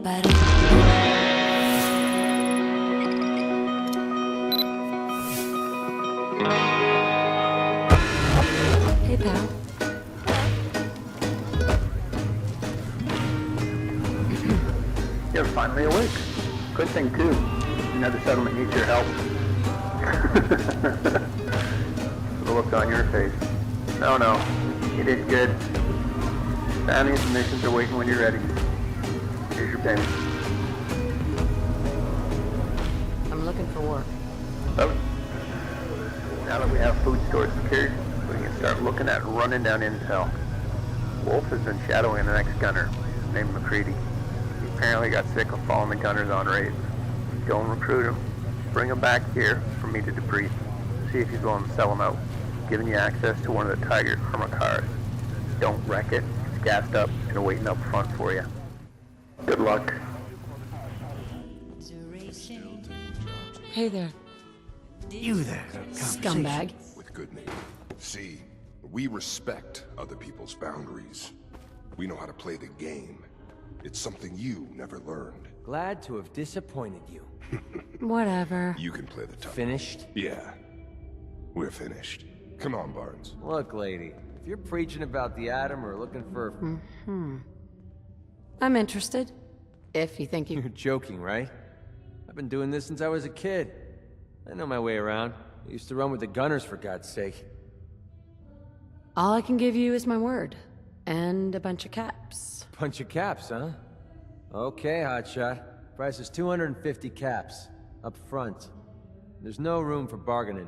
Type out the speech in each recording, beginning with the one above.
better. Hey, pal. You're finally awake. Good thing, too. Another settlement needs your help. The look on your face. No, you did good. Bounties and missions are waiting when you're ready. Here's your payment. I'm looking for work. So, now that we have food stores secured, we can start looking at running down intel. Wolf has been shadowing the next gunner, named Macready. He apparently got sick of following the gunners on raids. Go and recruit him. Bring him back here for me to debrief. See if he's willing to sell him out. Giving you access to one of the Tiger armor cars. Don't wreck it. It's gassed up and waiting up front for you. Good luck. Hey there, You there. scumbag. With good name. See, we respect other people's boundaries. We know how to play the game. It's something you never learned. Glad to have disappointed you. Whatever. You can play the tough. Finished? Yeah. We're finished. Come on, Barnes. Look, lady, if you're preaching about the atom or looking for... I'm interested. If you think you... You're joking, right? I've been doing this since I was a kid. I know my way around. I used to run with the gunners, for God's sake. All I can give you is my word. And a bunch of caps. Bunch of caps, huh? Okay, hotshot. Price is 250 caps. Up front. There's no room for bargaining.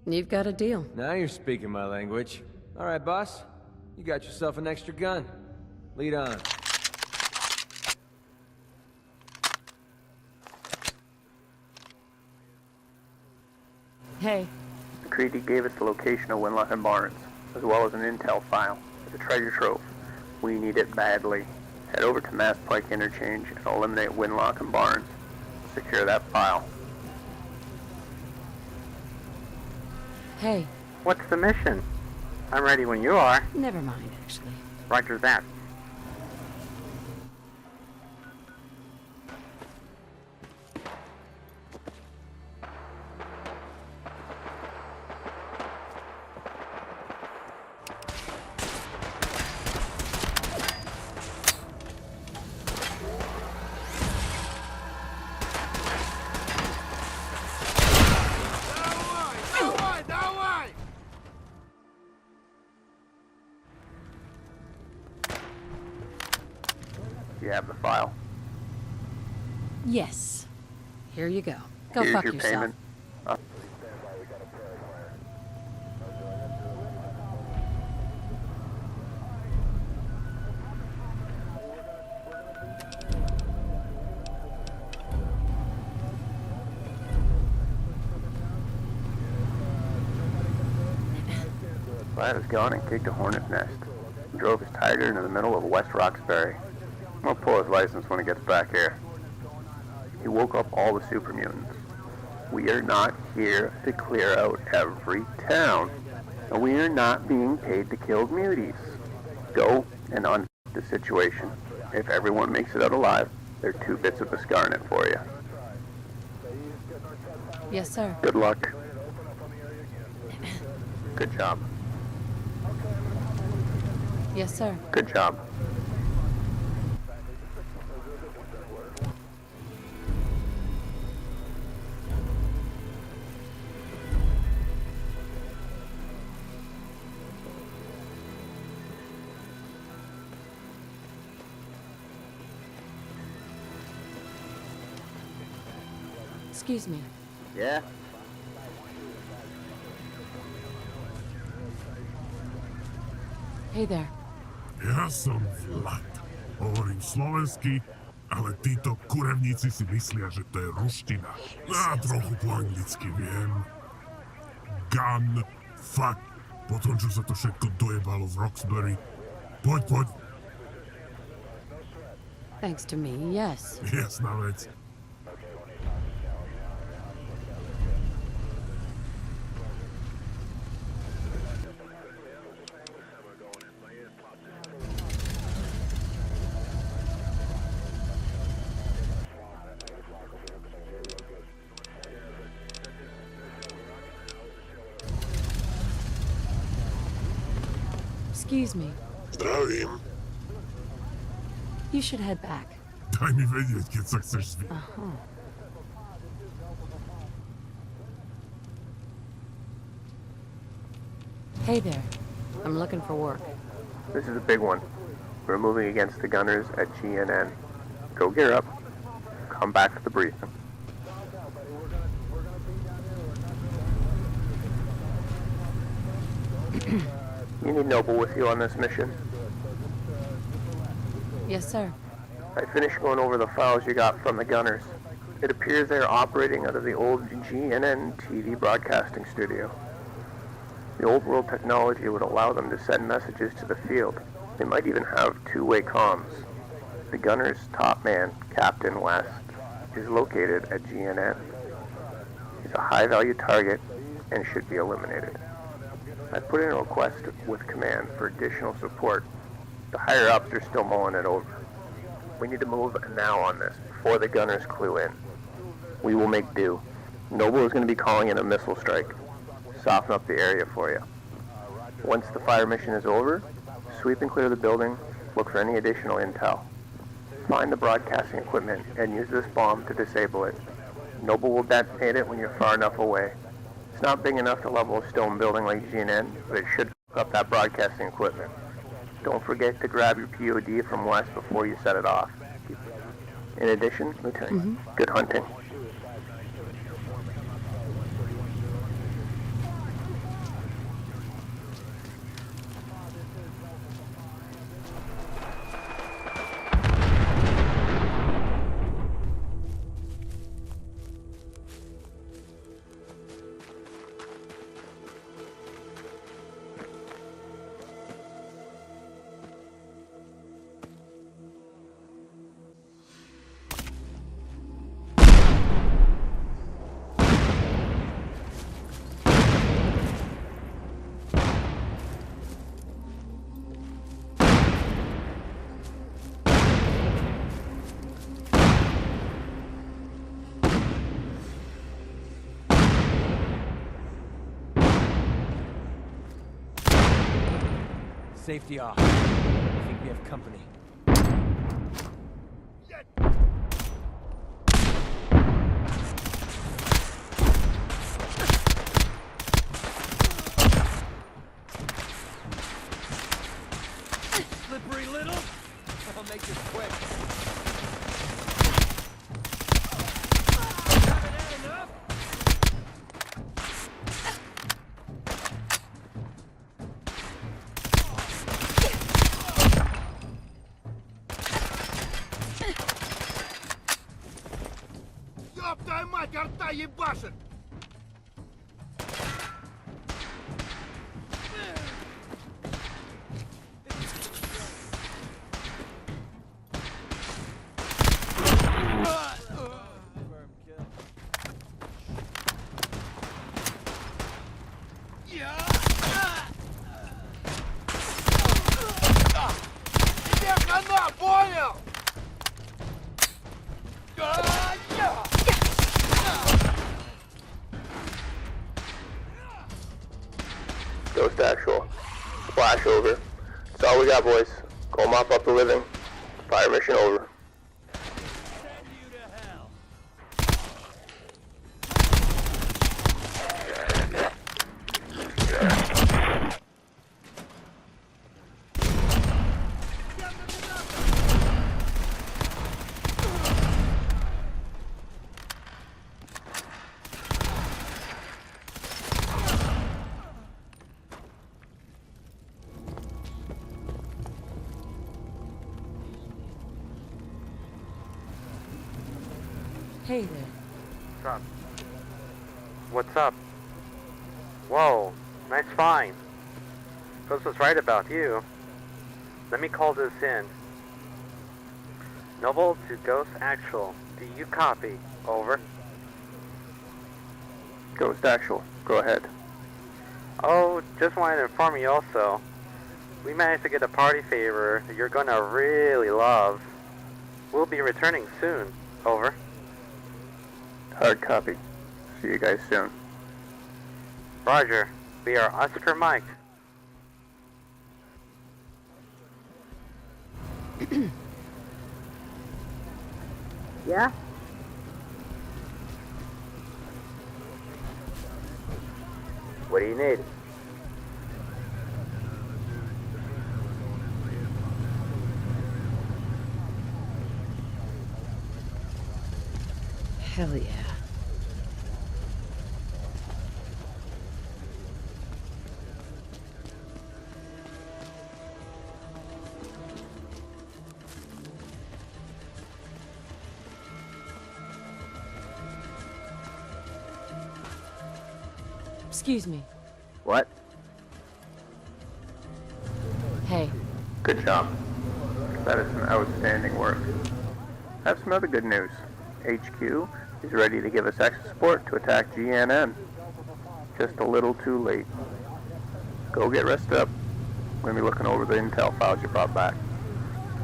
You've got a deal. Now you're speaking my language. Alright, boss. You got yourself an extra gun. Lead on. Hey, Macready gave us the location of Winlock and Barnes, as well as an intel file. It's a treasure trove. We need it badly. Head over to Mass Pike Interchange and eliminate Winlock and Barnes. Secure that file. hey, What's the mission? I'm ready when you are. never mind, actually. Roger that. You have the file. Yes. Here you go. Go Here's fuck your yourself. payment. Vlad has gone and kicked a hornet's nest. He drove his Tiger into the middle of West Roxbury. We'll pull his license when he gets back here. He woke up all the super mutants. We are not here to clear out every town, and we are not being paid to kill muties. Go and unfuck the situation. If everyone makes it out alive, there are 2 bits of Biscarnet for you. Yes, sir. Good luck. Good job. Yes, sir. Good job. Excuse me. Yeah? Hey there. Ja som Vlad. Hovorím slovensky, ale títo kurevníci si myslia, že to je ruština. A trochu po anglicky viem. Gun, fuck. Potom, čo sa to všetko dojebalo v Roxbury. Poď. Thanks to me, yes. Jasná vec. Excuse me. Zdravím. You should head back. Daj mi vedieť, keď sa chceš zvi... Hey there. I'm looking for work. This is a big one. We're moving against the gunners at GNN. Go gear up. Come back to the briefing. You need Noble with you on this mission. Yes, sir. I finished going over the files you got from the gunners. It appears they're operating out of the old GNN TV broadcasting studio. The old world technology would allow them to send messages to the field. They might even have two-way comms. The gunner's top man, Captain West, is located at GNN. He's a high-value target and should be eliminated. I put in a request with command for additional support. The higher-ups are still mulling it over. We need to move now on this before the gunners clue in. We will make do. Noble is going to be calling in a missile strike. Soften up the area for you. Once the fire mission is over, sweep and clear the building, look for any additional intel. Find the broadcasting equipment and use this bomb to disable it. Noble will detonate it when you're far enough away. It's not big enough to level a stone building like GNN, but it should hook up that broadcasting equipment. Don't forget to grab your POD from West before you set it off. In addition, Lieutenant, good hunting. Safety off. I think we have company. Slippery little? I'll make this quick. Haven't had enough? Ёб мать, арта ебашит! Тебе хана, понял? Ghost actual. Splash over. That's all we got, boys. Go mop up the living. Fire mission over. Hey there. What's up? What's up? Whoa, nice find. Ghost was right about you. Let me call this in. Noble to Ghost Actual. Do you copy? Over. Ghost actual. Go ahead. Oh, just wanted to inform you also. We managed to get a party favor that you're gonna really love. We'll be returning soon. Over. Hard copy. See you guys soon. Roger. We are Oscar Mike. Yeah? What do you need? Hell yeah. Excuse me. What? Hey. Good job. That is some outstanding work. I have some other good news. HQ is ready to give us extra support to attack GNN. Just a little too late. Go get rested up. We're going to be looking over the intel files you brought back.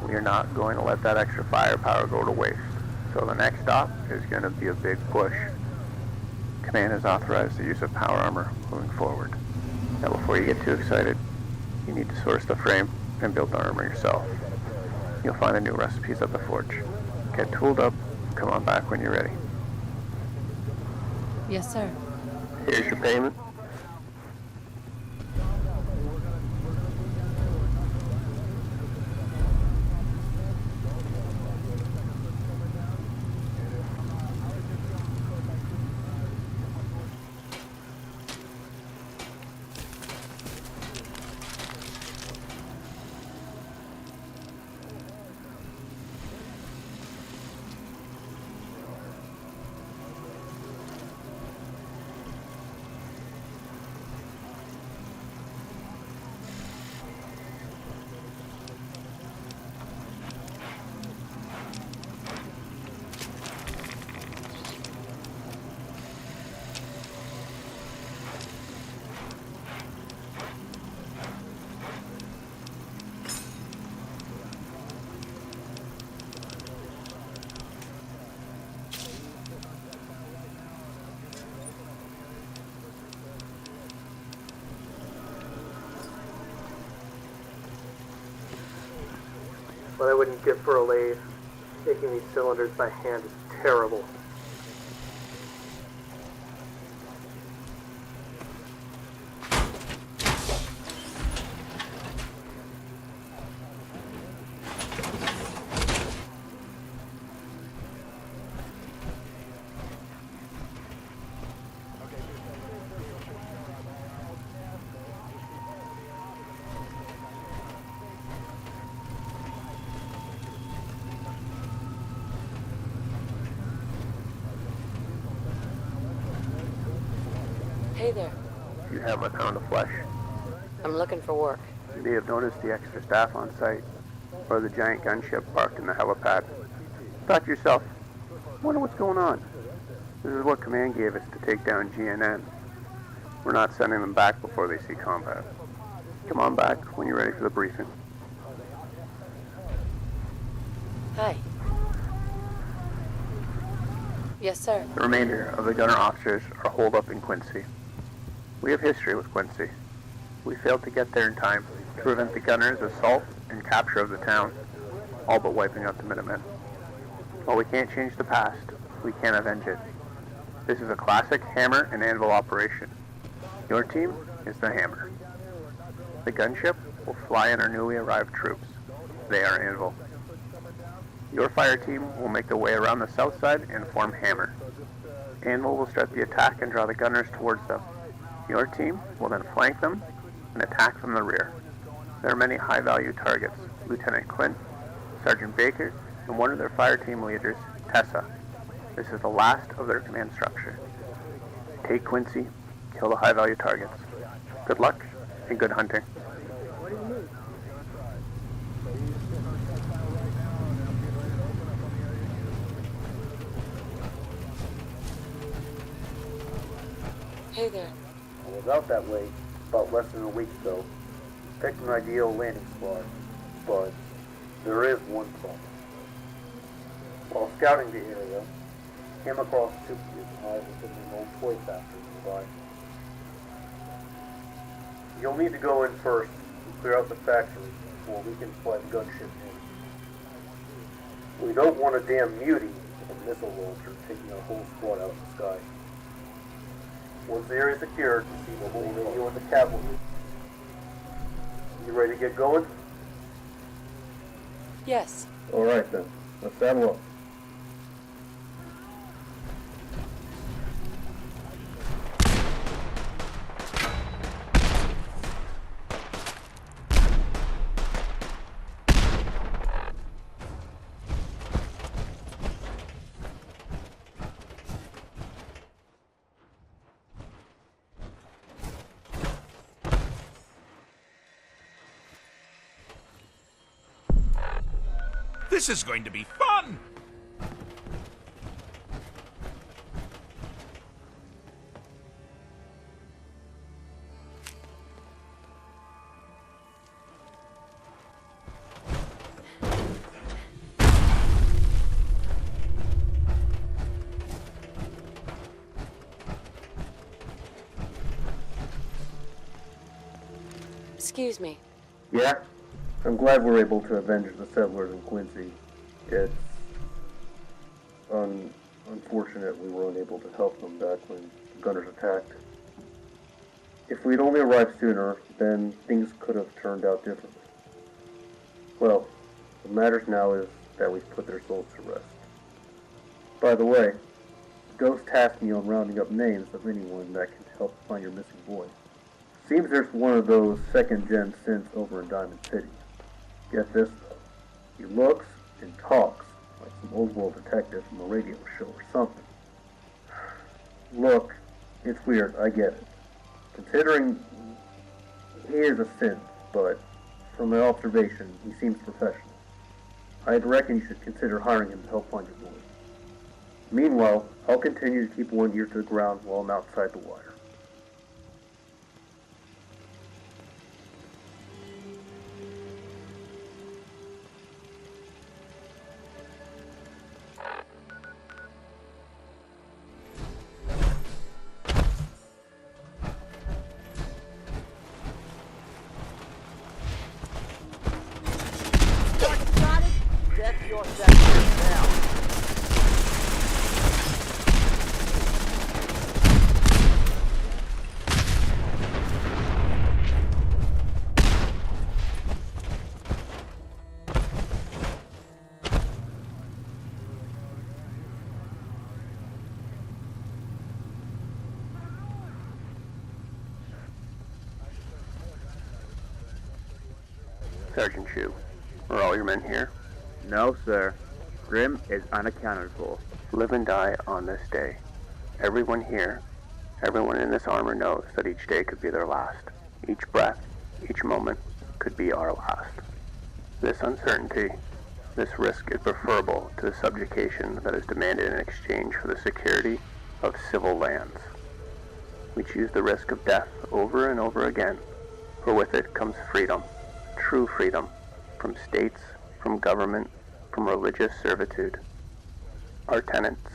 We are not going to let that extra firepower go to waste. So the next stop is going to be a big push. Command has authorized the use of power armor moving forward. Now before you get too excited, you need to source the frame and build the armor yourself. You'll find the new recipes at the forge. Get tooled up, come on back when you're ready. Yes, sir. Here's your payment. What I wouldn't give for a lathe. Making these cylinders by hand is terrible. Hey there. You have a pound of flesh. I'm looking for work. You may have noticed the extra staff on site, or the giant gunship parked in the helipad. Thought to yourself, wonder what's going on. This is what command gave us to take down GNN. We're not sending them back before they see combat. Come on back when you're ready for the briefing. Hi. Yes, sir. The remainder of the gunner officers are holed up in Quincy. We have history with Quincy. We failed to get there in time to prevent the gunners' assault and capture of the town, all but wiping out the Minutemen. While we can't change the past, we can avenge it. This is a classic hammer and anvil operation. Your team is the hammer. The gunship will fly in our newly arrived troops. They are Anvil. Your fire team will make their way around the south side and form hammer. Anvil will start the attack and draw the gunners towards them. Your team will then flank them and attack from the rear. There are many high-value targets, Lieutenant Clint, Sergeant Baker, and one of their fire team leaders, Tessa. This is the last of their command structure. Take Quincy, kill the high-value targets. Good luck and good hunting. Hey there. I was out that way about less than a week ago. Picked an ideal landing spot, but there is one problem. While scouting the area, came across a supercube within an old toy factory nearby. You'll need to go in first and clear out the factory before we can fly the gunship in. We don't want a damn mutie with a missile launcher taking our whole squad out of the sky. Once the area is secured, we'll hold you and the cavalry. You ready to get going? Yes. Alright then, let's saddle up. This is going to be fun! Excuse me. Yeah? I'm glad we're able to avenge the settlers in Quincy. It's unfortunate we were unable to help them back when the gunners attacked. If we'd only arrived sooner, then things could have turned out differently. Well, what matters now is that we've put their souls to rest. By the way, Ghost tasked me on rounding up names of anyone that can help find your missing boy. Seems there's one of those second-gen synths over in Diamond City. Get this, though. He looks and talks like some old-world detective from a radio show or something. Look, it's weird, I get it. Considering he is a synth, but from my observation, he seems professional. I'd reckon you should consider hiring him to help find your boy. Meanwhile, I'll continue to keep one ear to the ground while I'm outside the wire. Sergeant Chu, are all your men here? No, sir. Grim is unaccounted for. Live and die on this day. Everyone here, everyone in this armor knows that each day could be their last. Each breath, each moment could be our last. This uncertainty, this risk is preferable to the subjugation that is demanded in exchange for the security of civil lands. We choose the risk of death over and over again, for with it comes freedom. True freedom, from states, from government, from religious servitude. Our tenets,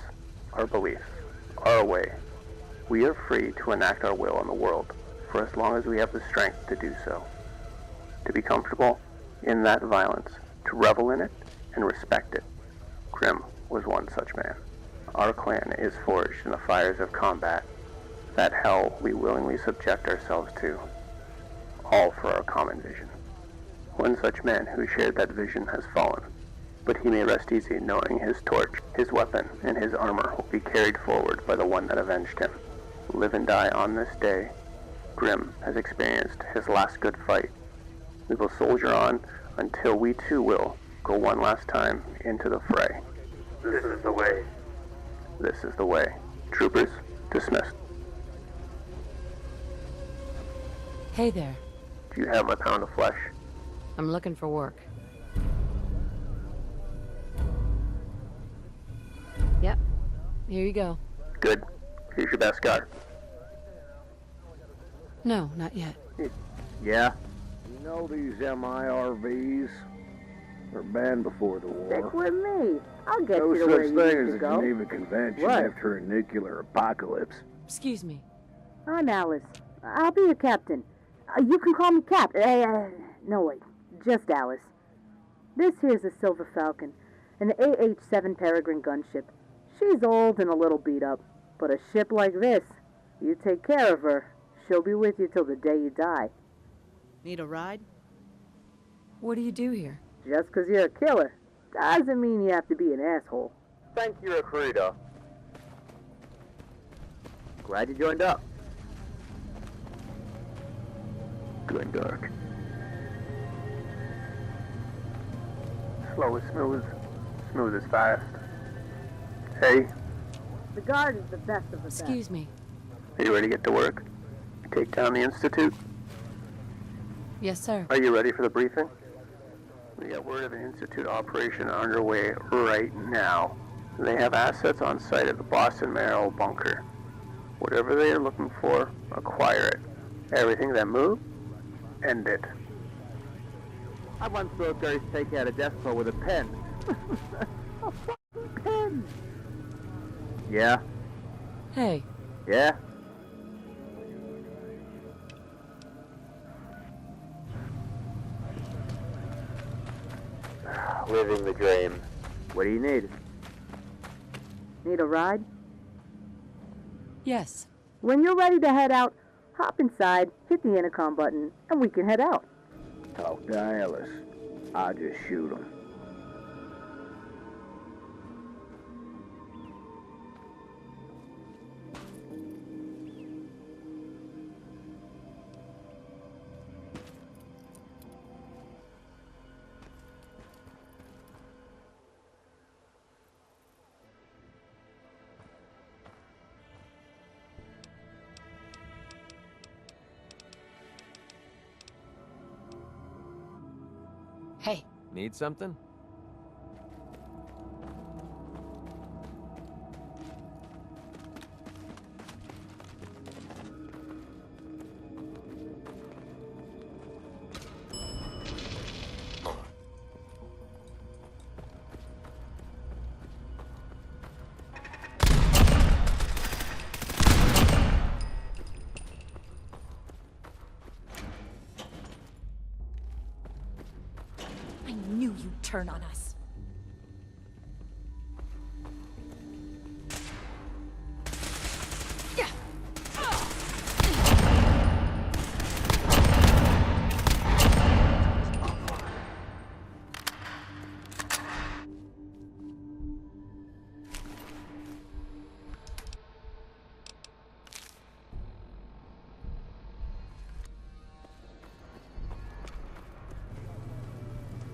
our beliefs, our way. We are free to enact our will on the world, for as long as we have the strength to do so. To be comfortable in that violence, to revel in it and respect it. Grim was one such man. Our clan is forged in the fires of combat. That hell we willingly subject ourselves to, all for our common vision. One such man who shared that vision has fallen, but he may rest easy knowing his torch, his weapon, and his armor will be carried forward by the one that avenged him. Live and die on this day. Grim has experienced his last good fight. We will soldier on until we too will go one last time into the fray. This is the way. This is the way. Troopers, dismissed. Hey there. Do you have a pound of flesh? I'm looking for work. Yep. Here you go. Good. Here's your best guard. No, not yet. Yeah? You know these MIRVs? They're banned before the war. Stick with me. I'll get No you to where such you thing need as to a go. Geneva Convention What? after a nuclear apocalypse. Excuse me. I'm Alice. I'll be your captain. You can call me Cap. No, wait. Just Alice. This here's the Silver Falcon. an AH-7 Peregrine gunship. She's old and a little beat up, but a ship like this, you take care of her, she'll be with you till the day you die. Need a ride? What do you do here? Just 'cause you're a killer, doesn't mean you have to be an asshole. Thank you, recruiter. Glad you joined up. Going dark. Slow is smooth. Smooth is fast. Hey, The guard is the best of the Excuse me. are you ready to get to work? Take down the Institute? Yes, sir. Are you ready for the briefing? We got word of an Institute operation underway right now. They have assets on site at the Boston Merrill bunker. Whatever they are looking for, acquire it. Everything that moves, end it. I once saw guys take out a desk drawer with a pen. A fucking pen! Yeah? Hey, Yeah? Living the dream. What do you need? Need a ride? yes. When you're ready to head out, hop inside, hit the intercom button, and we can head out. Talk to Alice. I'll just shoot him. Hey, Need something? I knew you'd turn on us.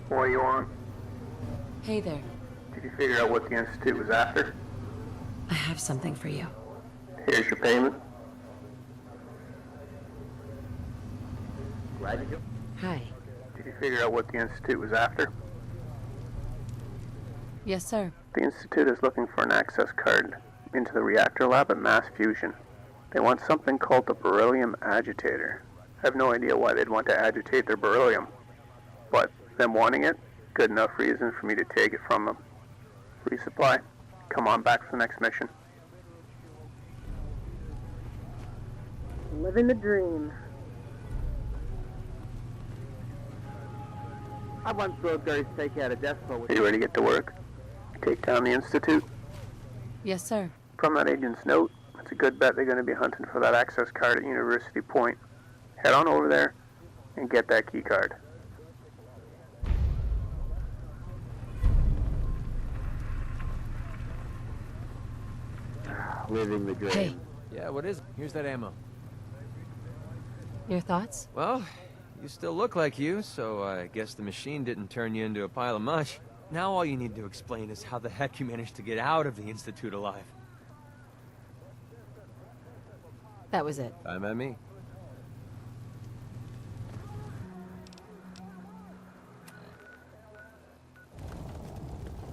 What are you on? hey there. Did you figure out what the Institute was after? I have something for you. Here's your payment. Glad you Hi. Did you figure out what the Institute was after? Yes, sir. The Institute is looking for an access card into the reactor lab at Mass Fusion. They want something called the beryllium agitator. I have no idea why they'd want to agitate their beryllium, but them wanting it, good enough reason for me to take it from them. Resupply. Come on back for the next mission. Living the dream. I once saw guys take out a desk drawer with Are you ready to get to work? Take down the Institute? Yes, sir. From that agent's note, it's a good bet they're going to be hunting for that access card at University Point. Head on over there and get that key card. living the dream. Hey, Yeah, what is it? Here's that ammo. your thoughts? Well, you still look like you, so I guess the machine didn't turn you into a pile of mush. Now all you need to explain is how the heck you managed to get out of the Institute alive. That was it. Time at me.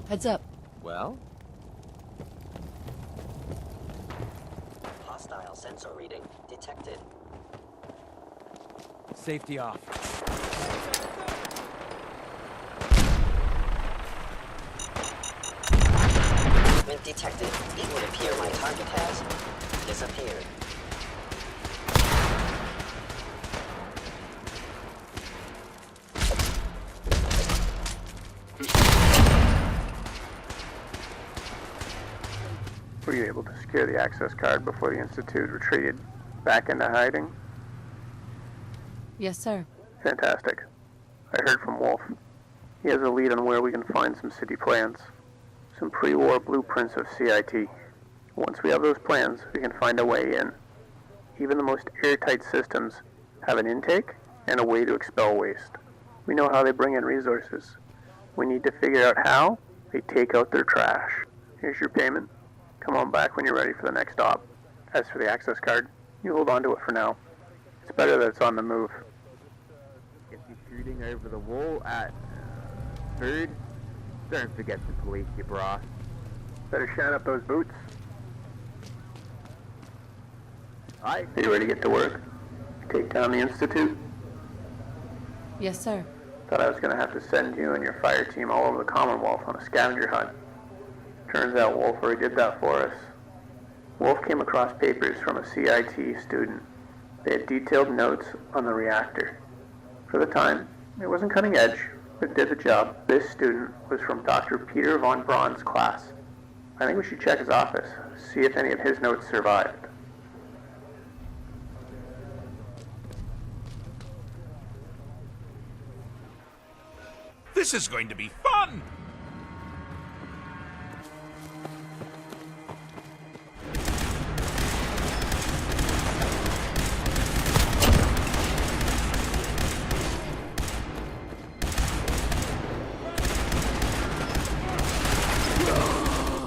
Heads up. Well? Hostile sensor reading detected. Safety off. When detected, it would appear my target has disappeared. Were you able to secure the access card before the Institute retreated back into hiding? Yes, sir. Fantastic. I heard from Wolf. He has a lead on where we can find some city plans. Some pre-war blueprints of CIT. Once we have those plans, we can find a way in. Even the most airtight systems have an intake and a way to expel waste. We know how they bring in resources. We need to figure out how they take out their trash. Here's your payment. Come on back when you're ready for the next stop. As for the access card, you hold on to it for now. It's better that it's on the move. If you're shooting over the wall at food, don't forget to police your bra. Better shine up those boots. Aye. Are you ready to get to work? Take down the Institute? Yes, sir. Thought I was going to have to send you and your fire team all over the Commonwealth on a scavenger hunt. Turns out Wolf already did that for us. Wolf came across papers from a CIT student. They had detailed notes on the reactor. For the time, it wasn't cutting edge, but it did the job. This student was from Dr. Peter von Braun's class. I think we should check his office, see if any of his notes survived. This is going to be fun!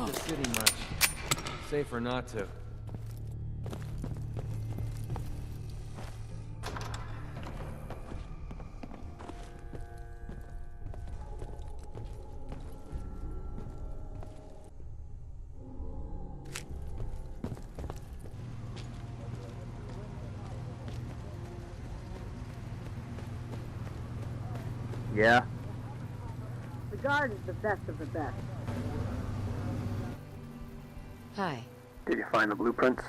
The city much. Safer not to. Yeah. The guard is the best of the best. Hi. Did you find the blueprints?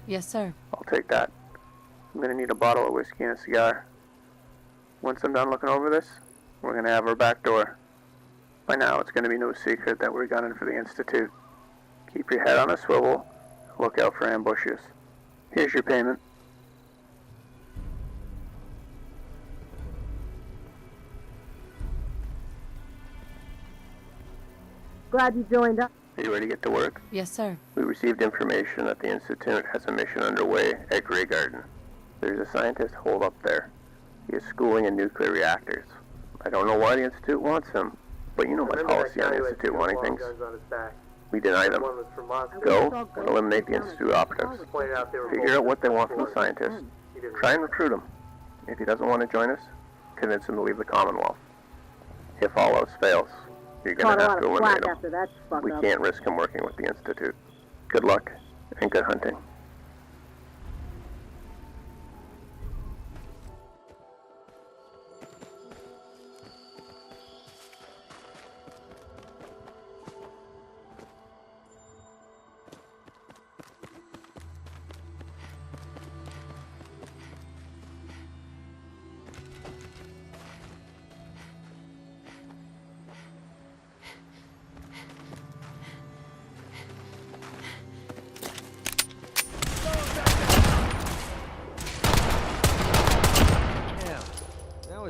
Yes, sir. I'll take that. I'm going to need a bottle of whiskey and a cigar. Once I'm done looking over this, we're going to have our back door. By now, it's going to be no secret that we're gunning for the Institute. Keep your head on a swivel. Look out for ambushes. Here's your payment. Glad you joined us. Are you ready to get to work? Yes, sir. We received information that the Institute has a mission underway at Grey Garden. There's a scientist holed up there. He is schooling in nuclear reactors. I don't know why the Institute wants him, but you know my policy on the Institute wanting things. We deny them. Go and eliminate the Institute operatives. Figure out what they want from the scientist. Try and recruit him. If he doesn't want to join us, convince him to leave the Commonwealth. If all else fails, you're going to have to eliminate him. We can't risk him working with the Institute. Good luck, and good hunting.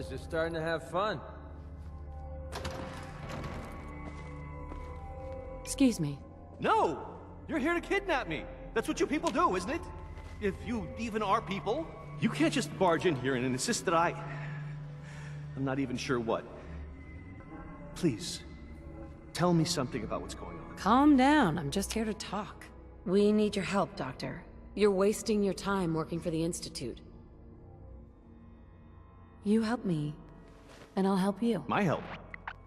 Just starting to have fun. Excuse me. No! You're here to kidnap me. That's what you people do, isn't it? If you even are people. You can't just barge in here and insist that I'm not even sure what. Please, tell me something about what's going on. Calm down. I'm just here to talk. We need your help, Doctor. You're wasting your time working for the Institute. You help me, and I'll help you. My help?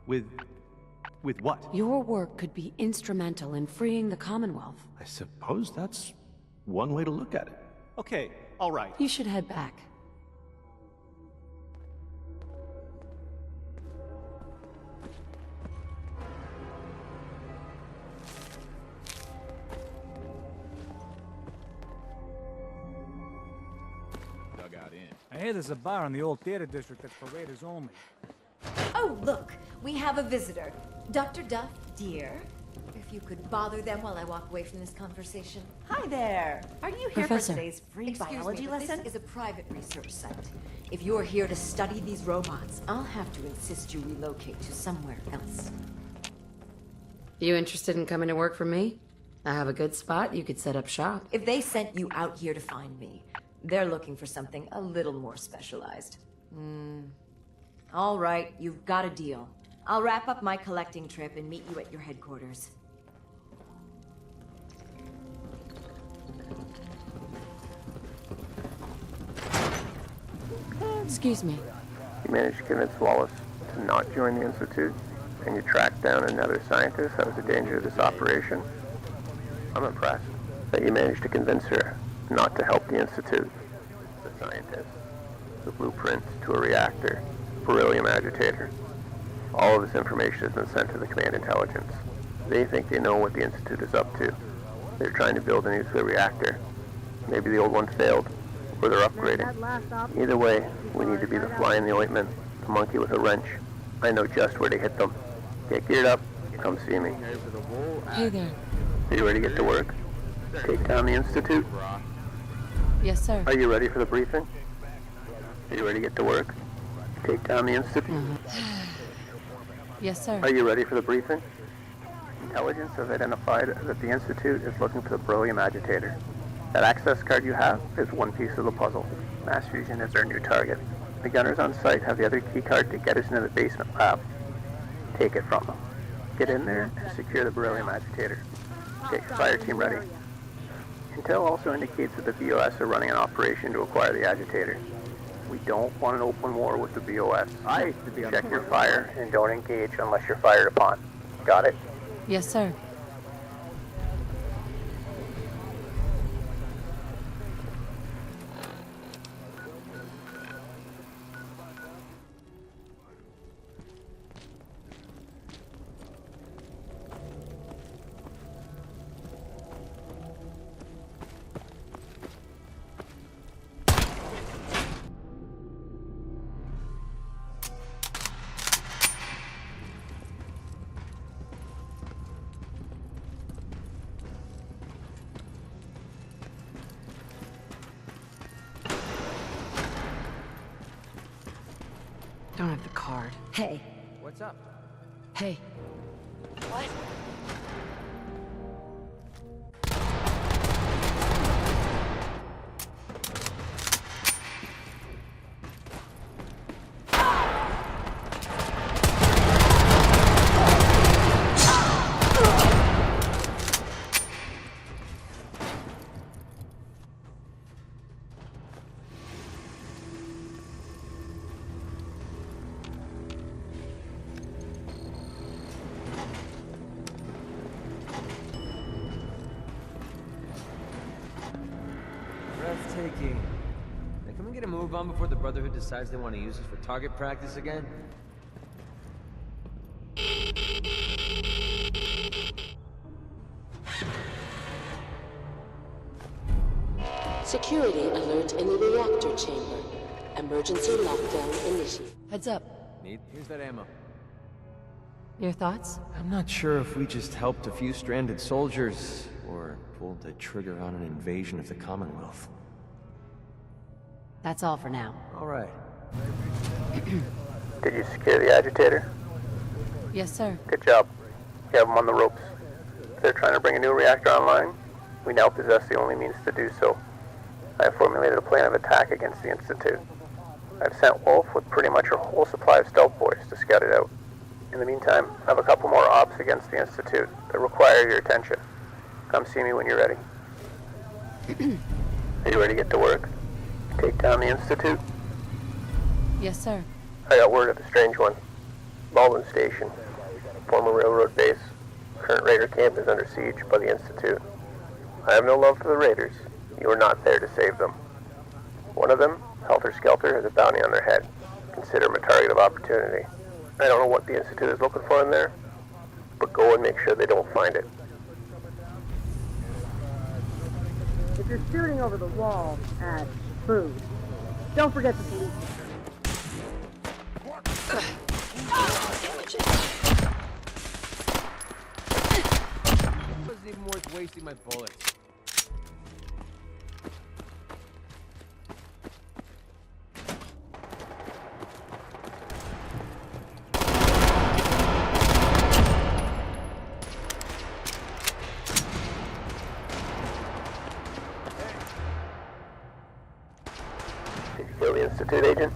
With what? Your work could be instrumental in freeing the Commonwealth. I suppose that's one way to look at it. Okay, all right. You should head back. I hear there's a bar in the old theater district that's for raiders only. Oh, look, we have a visitor. Dr. Duff, dear, If you could bother them while I walk away from this conversation. Hi there. Are you here Professor. for today's free biology lesson? This is a private research site. If you're here to study these robots, I'll have to insist you relocate to somewhere else. You interested in coming to work for me? I have a good spot. You could set up shop. If they sent you out here to find me, they're looking for something a little more specialized. All right, you've got a deal. I'll wrap up my collecting trip and meet you at your headquarters. Excuse me. You managed to convince Wallace to not join the Institute, and you tracked down another scientist that was a danger to this operation. I'm impressed that you managed to convince her not to help the Institute. The scientist, the blueprint to a reactor, beryllium agitator. All of this information has been sent to the Command Intelligence. They think they know what the Institute is up to. They're trying to build a nuclear reactor. Maybe the old one failed, or they're upgrading. Either way, we need to be the fly in the ointment, the monkey with a wrench. I know just where to hit them. Get geared up, come see me. Hey there. Are you ready to get to work? Take down the Institute? Yes, sir. Are you ready for the briefing? Are you ready to get to work? Take down the Institute? Yes, sir. Are you ready for the briefing? Intelligence has identified that the Institute is looking for the beryllium agitator. That access card you have is one piece of the puzzle. Mass fusion is our new target. The gunners on site have the other key card to get us into the basement lab. Take it from them. Get in there and secure the beryllium agitator. Get your fire team ready. Intel also indicates that the BOS are running an operation to acquire the agitator. We don't want an open war with the BOS. Check your fire and don't engage unless you're fired upon. Got it? Yes, sir. Don't have the card. Hey. What's up? Hey. What? Breathtaking. Now, can we get a move on before the Brotherhood decides they want to use us for target practice again? Security alert in the reactor chamber. Emergency lockdown initiated. Heads up. Neat. Here's that ammo. Your thoughts? I'm not sure if we just helped a few stranded soldiers, or pulled the trigger on an invasion of the Commonwealth. That's all for now. All right. Did you secure the agitator? Yes, sir. Good job. You have them on the ropes. If they're trying to bring a new reactor online, we now possess the only means to do so. I have formulated a plan of attack against the Institute. I've sent Wolf with pretty much her whole supply of stealth boys to scout it out. In the meantime, I have a couple more ops against the Institute that require your attention. Come see me when you're ready. Are you ready to get to work? Take down the Institute? Yes, sir. I got word of a strange one. Baldwin Station, former railroad base. Current raider camp is under siege by the Institute. I have no love for the raiders. You are not there to save them. One of them, Helter Skelter, has a bounty on their head. Consider him a target of opportunity. I don't know what the Institute is looking for in there, but go and make sure they don't find it. If you're shooting over the wall, add food. Don't forget to police. isn't even worth wasting my bullets. Did you kill the Institute agent?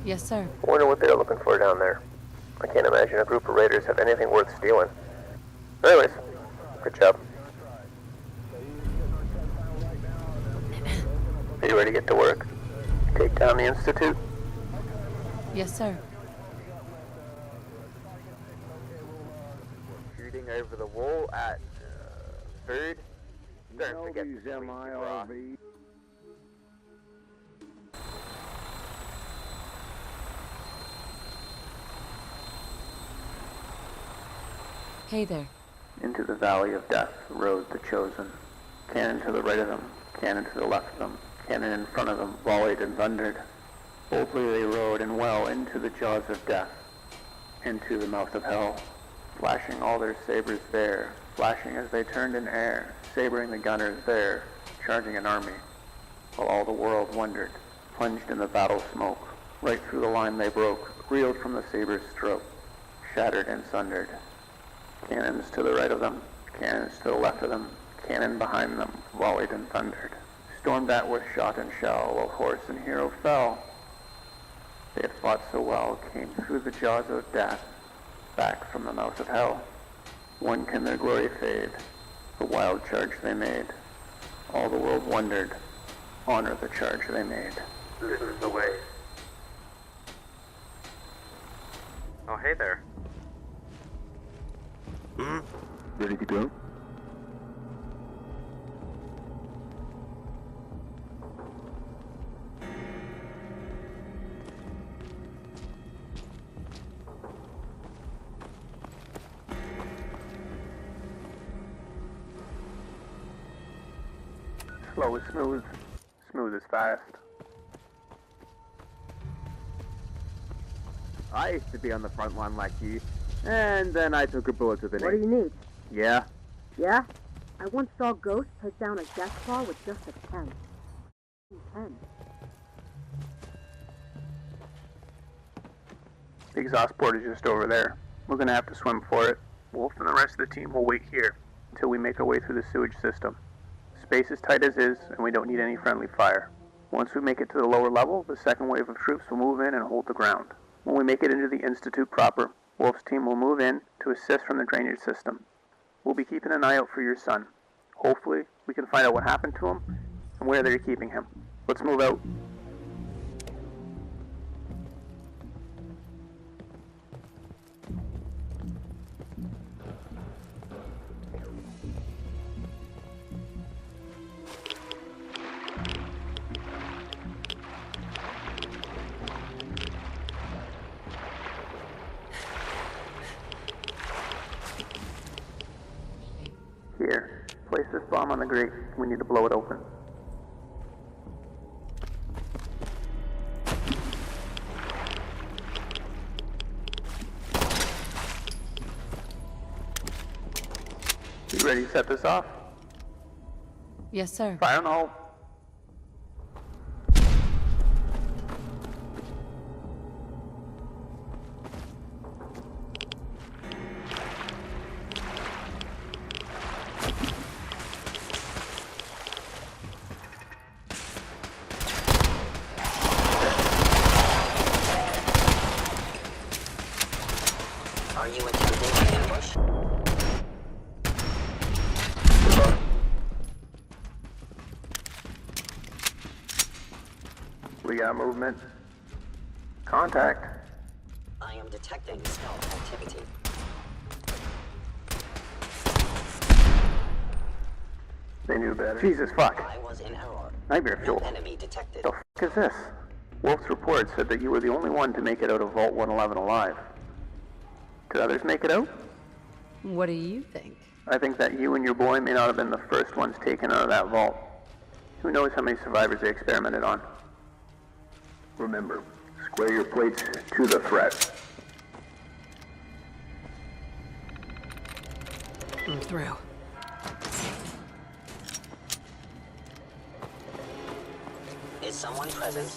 Yes, sir. I wonder what they're looking for down there. I can't imagine a group of raiders have anything worth stealing. Anyways, good job. Are you ready to get to work? Take down the Institute? Yes, sir. Shooting over the wall at third. Don't forget these MIRV. Hey there. Into the valley of death rode the chosen. Cannon to the right of them, cannon to the left of them, cannon in front of them volleyed and thundered. Boldly they rode and well into the jaws of death, into the mouth of hell, flashing all their sabers there, flashing as they turned in air, sabering the gunners there, charging an army, while all the world wondered, plunged in the battle smoke. Right through the line they broke, reeled from the saber's stroke, shattered and sundered. Cannons to the right of them, cannons to the left of them, cannon behind them, volleyed and thundered. Stormed at with shot and shell, while horse and hero fell. They had fought so well, came through the jaws of death, back from the mouth of hell. When can their glory fade? The wild charge they made. All the world wondered, honor the charge they made. This is the way. Oh, hey there. Ready to go? Slow is smooth, smooth is fast. I used to be on the front line like you, and then I took a bullet to the knee. What do you need? Yeah? Yeah? I once saw Ghost take down a death claw with just a 10. 10. The exhaust port is just over there. We're gonna have to swim for it. Wolf and the rest of the team will wait here until we make our way through the sewage system. Space is tight as is, and we don't need any friendly fire. Once we make it to the lower level, the second wave of troops will move in and hold the ground. When we make it into the Institute proper, Wolf's team will move in to assist from the drainage system. We'll be keeping an eye out for your son. Hopefully, we can find out what happened to him and where they're keeping him. Let's move out. Here, place this bomb on the grate. We need to blow it open. You ready to set this off? Yes, sir. Fire on the hole. Are you attempting an ambush? We got movement. Contact. I am detecting stealth activity. They knew better. Jesus fuck. I was in error. Nightmare No fuel. enemy detected. The fuck is this? Wolf's report said that you were the only one to make it out of Vault 111 alive. Did others make it out? What do you think? I think that you and your boy may not have been the first ones taken out of that vault. Who knows how many survivors they experimented on? Remember, square your plates to the threat. I'm through. someone present?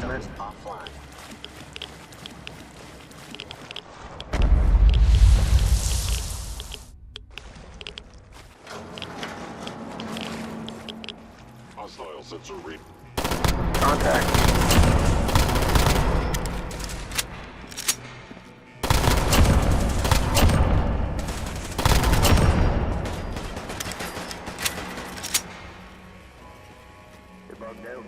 Doors offline. Hostile sensor read. Contact. You're bugged out.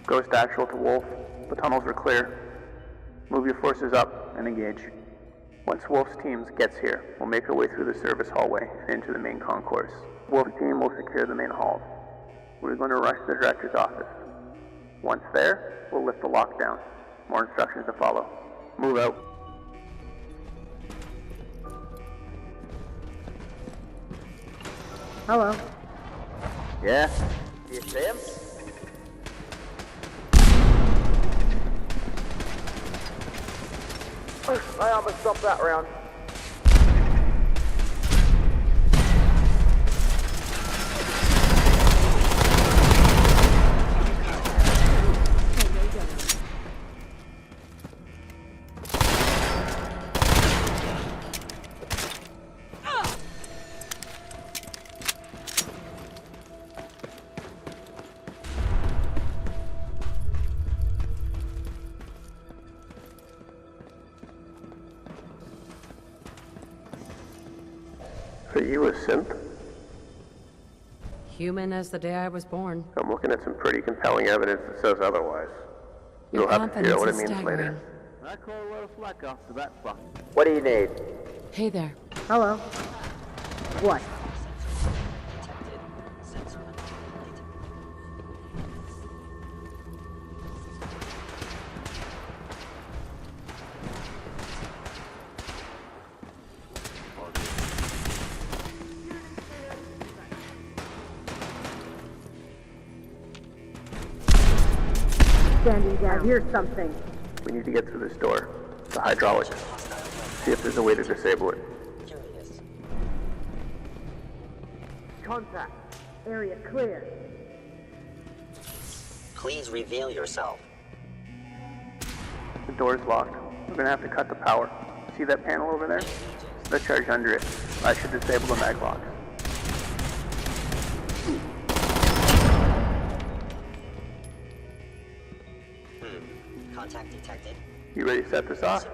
Ghost actual to Wolf. The tunnels are clear. Move your forces up and engage. Once Wolf's team gets here, we'll make our way through the service hallway and into the main concourse. Wolf's team will secure the main halls. We're going to rush to the director's office. Once there, we'll lift the lockdown. More instructions to follow. Move out. Hello. Yeah? Do you see him? I almost stopped that round. Are you a synth? Human as the day I was born. I'm looking at some pretty compelling evidence that says otherwise. Your You'll have to figure out what it confidence is means later. I call a lot of flack after that fuck. What do you need? Hey there. Hello. What? Standing down, here's something. We need to get through this door. The hydraulics. See if there's a way to disable it. Contact. Area clear. Please reveal yourself. The door's locked. We're gonna have to cut the power. See that panel over there? The charge under it. I should disable the mag locks. Contact detected. You ready to set this off?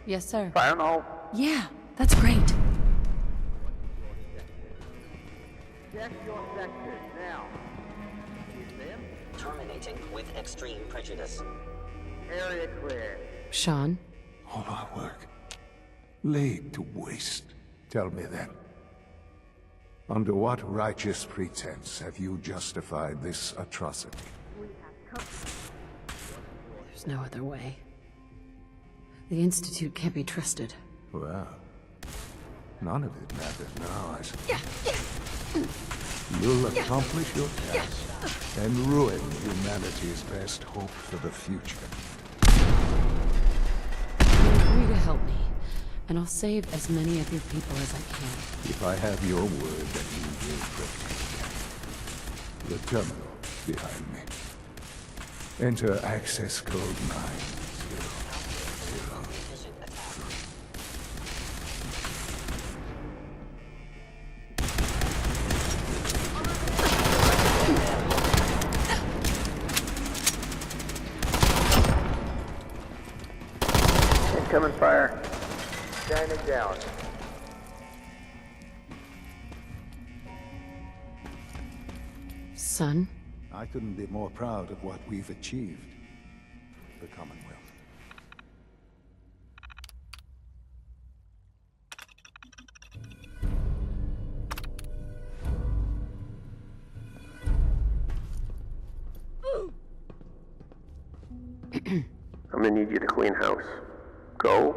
Yes, sir. Fire on all. Yeah, that's great. Check your sector, now. You see him? Terminating with extreme prejudice. Area clear. Sean? All our work. Laid to waste. Tell me then. Under what righteous pretense have you justified this atrocity? There's no other way. The Institute can't be trusted. Well, none of it matters now, I suppose. You'll accomplish your task and ruin humanity's best hope for the future. Agree to help me, and I'll save as many of your people as I can. If I have your word that you will protect. The terminal behind me. Enter access code 900. Incoming fire. Shining down. Son? I couldn't be more proud of what we've achieved. The Commonwealth. I'm gonna need you to clean house. Go,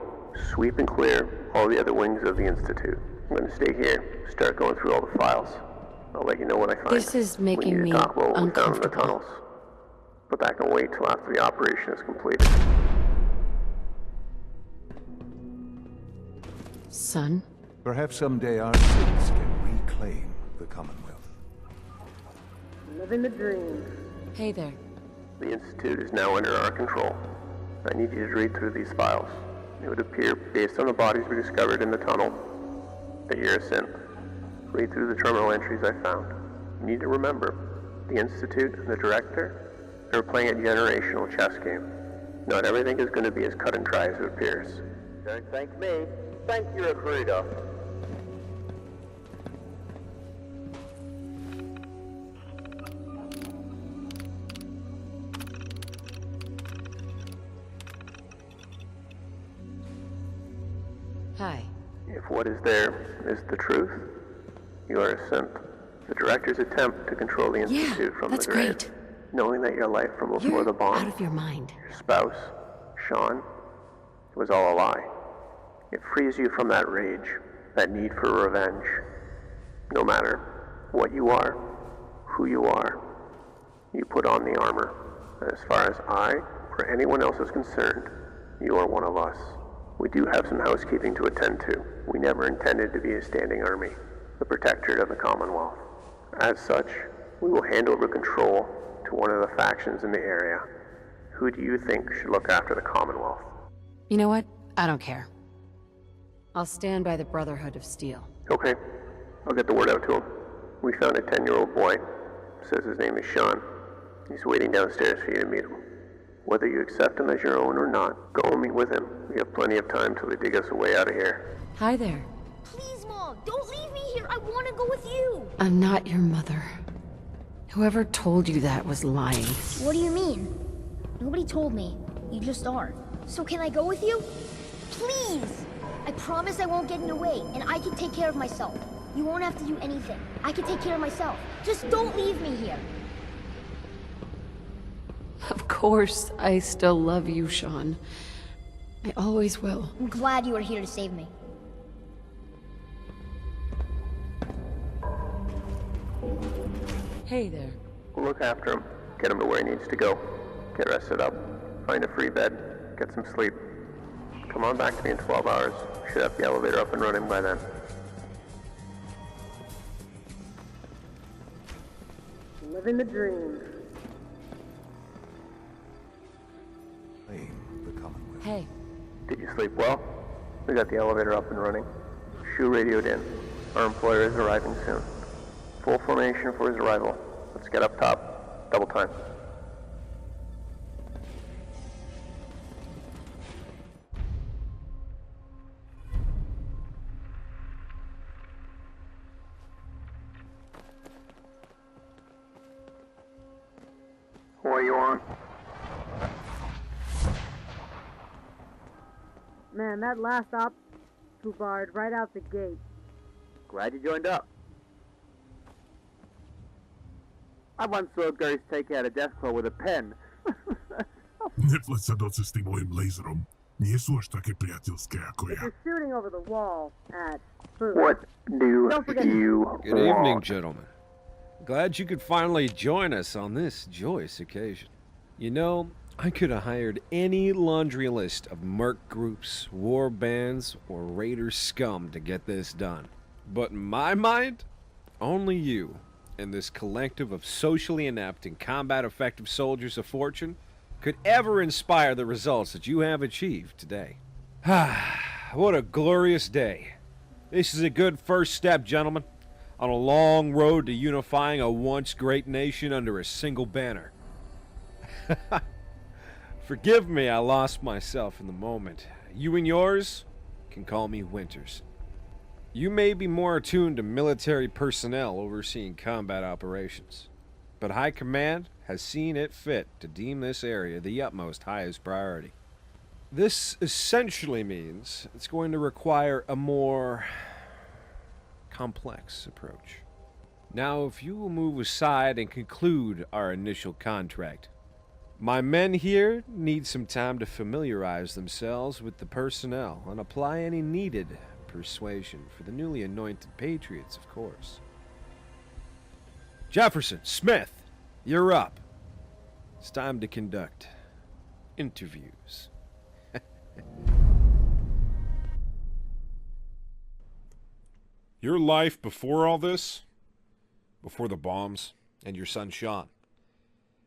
sweep and clear all the other wings of the Institute. I'm gonna stay here, start going through all the files. I'll let you know what I find. This is making me talk about what we found in the uncomfortable. tunnels. but that can wait till after the operation is completed. Son? Perhaps someday our cities can reclaim the Commonwealth. Living the dream. Hey there. The Institute is now under our control. I need you to read through these files. It would appear, based on the bodies we discovered in the tunnel, that you're a synth. Read through the terminal entries I found. You need to remember, the Institute and the Director, they're playing a generational chess game. Not everything is going to be as cut and dry as it appears. Don't thank me. Thank your recruiter. Hi. If what is there is the truth, you are a synth. The Director's attempt to control the Institute from the grave. Great. Knowing that your life from before the bomb, out of your mind. your spouse, Sean, it was all a lie. It frees you from that rage, that need for revenge. No matter what you are, who you are, you put on the armor. And as far as I or anyone else is concerned, you are one of us. We do have some housekeeping to attend to. We never intended to be a standing army, the protectorate of the Commonwealth. As such, we will hand over control to one of the factions in the area. Who do you think should look after the Commonwealth? You know what? I don't care. I'll stand by the Brotherhood of Steel. Okay, I'll get the word out to him. We found a 10-year-old boy. Says his name is Sean. He's waiting downstairs for you to meet him. Whether you accept him as your own or not, go and meet with him. We have plenty of time till they dig us a way out of here. Hi there. Please, Mom, don't leave me here. I want to go with you. I'm not your mother. Whoever told you that was lying. What do you mean? Nobody told me. You just are. So can I go with you? Please! I promise I won't get in your way, and I can take care of myself. You won't have to do anything. I can take care of myself. Just don't leave me here. Of course, I still love you, Sean. I always will. I'm glad you are here to save me. Hey there. We'll look after him. Get him to where he needs to go. Get rested up. Find a free bed. Get some sleep. Come on back to me in 12 hours. Should have the elevator up and running by then. Living the dream. Hey. Did you sleep well? We got the elevator up and running. Shu radioed in. Our employer is arriving soon. Full formation for his arrival. Let's get up top. Double time. What are you on? Man, that last op too barred right out the gate. Glad you joined up. I once saw Ghost take out a death claw with a pen. Nepleca doce s tim mojim laserom. Nisu až také priateľské ako If ja. you're shooting over the wall at food. What do Don't forget you Good evening, gentlemen. Glad you could finally join us on this joyous occasion. You know, I could have hired any laundry list of merc groups, war bands, or raider scum to get this done. But in my mind, only you and this collective of socially inept and combat-effective soldiers of fortune could ever inspire the results that you have achieved today. What a glorious day. This is a good first step, gentlemen, on a long road to unifying a once great nation under a single banner. Forgive me, I lost myself in the moment. You and yours can call me Winters. You may be more attuned to military personnel overseeing combat operations, but High Command has seen it fit to deem this area the utmost highest priority. This essentially means it's going to require a more complex approach. Now, if you will move aside and conclude our initial contract, my men here need some time to familiarize themselves with the personnel and apply any needed persuasion for the newly anointed patriots, of course. Jefferson, Smith, you're up. It's time to conduct interviews. Your life before all this? Before the bombs? And your son Sean.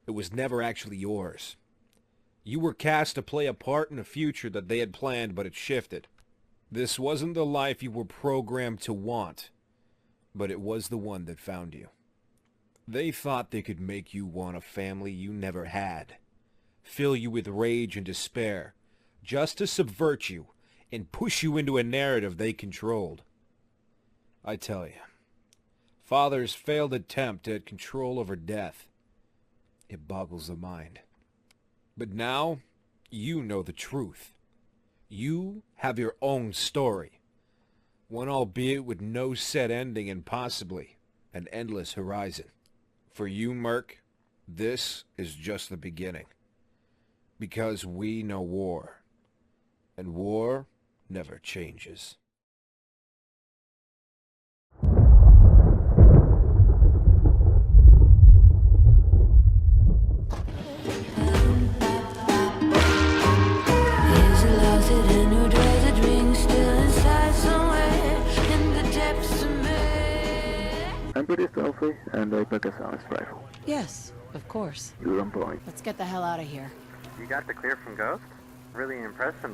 It was never actually yours. You were cast to play a part in a future that they had planned, but it shifted. This wasn't the life you were programmed to want, but it was the one that found you. They thought they could make you want a family you never had, fill you with rage and despair, just to subvert you and push you into a narrative they controlled. I tell you, Father's failed attempt at control over death. It boggles the mind. But now, you know the truth. You have your own story. One albeit with no set ending and possibly an endless horizon. For you, Merc, this is just the beginning. Because we know war. And war never changes. I'm pretty stealthy, and I pick a silenced rifle. Yes, of course. You're on point. Let's get the hell out of here. You got the clear from Ghost? Really impressed him,